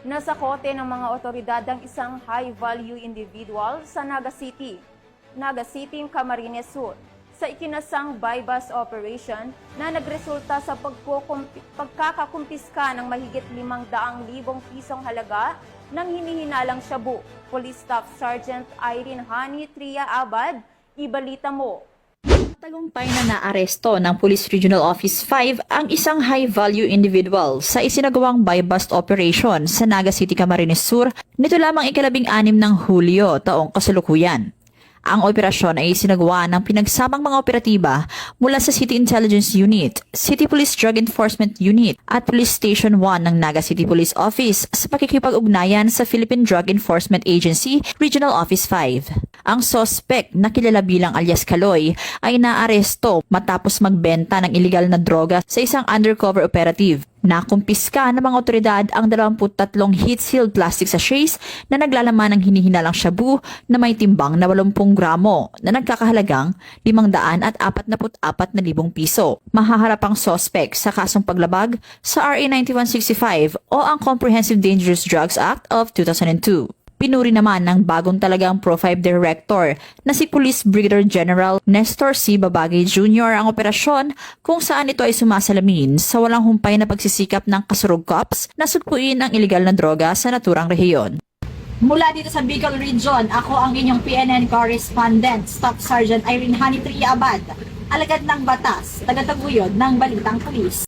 Nasakote ng mga otoridad ang isang high-value individual sa Naga City, Camarines Sur, sa ikinasang buy-bust operation na nagresulta sa pagkakakumpiska ng mahigit 500,000 pisong halaga ng hinihinalang shabu. Police Staff Sergeant Irene Hani Tria Abad, ibalita mo. Tagumpay na naaresto ng Police Regional Office 5 ang isang high-value individual sa isinagawang buy-bust operation sa Naga City, Camarines Sur nito lamang ika-6 ng Hulyo taong kasalukuyan. Ang operasyon ay isinagawa ng pinagsamang mga operatiba mula sa City Intelligence Unit, City Police Drug Enforcement Unit at Police Station 1 ng Naga City Police Office sa pakikipag-ugnayan sa Philippine Drug Enforcement Agency Regional Office 5. Ang suspect na kilala bilang alias Kaloy ay naaresto matapos magbenta ng iligal na droga sa isang undercover operative. Nakumpiska ng mga otoridad ang 23 heat-sealed plastic sachets na naglalaman ng hinihinalang shabu na may timbang na 80 gramo na nagkakahalagang 544,000 piso. Mahaharap ang suspect sa kasong paglabag sa RA 9165 o ang Comprehensive Dangerous Drugs Act of 2002. Pinuri naman ng bagong talagang Pro-5 Director na si Police Brigadier General Nestor C. Babagay Jr. ang operasyon kung saan ito ay sumasalamin sa walang humpay na pagsisikap ng kasurug cops na sugpuin ang iligal na droga sa naturang rehiyon. Mula dito sa Bicol Region, ako ang inyong PNN correspondent, Staff Sergeant Irene Hani Tria Abad, alagad ng batas, tagataguyod ng Balitang Pulis.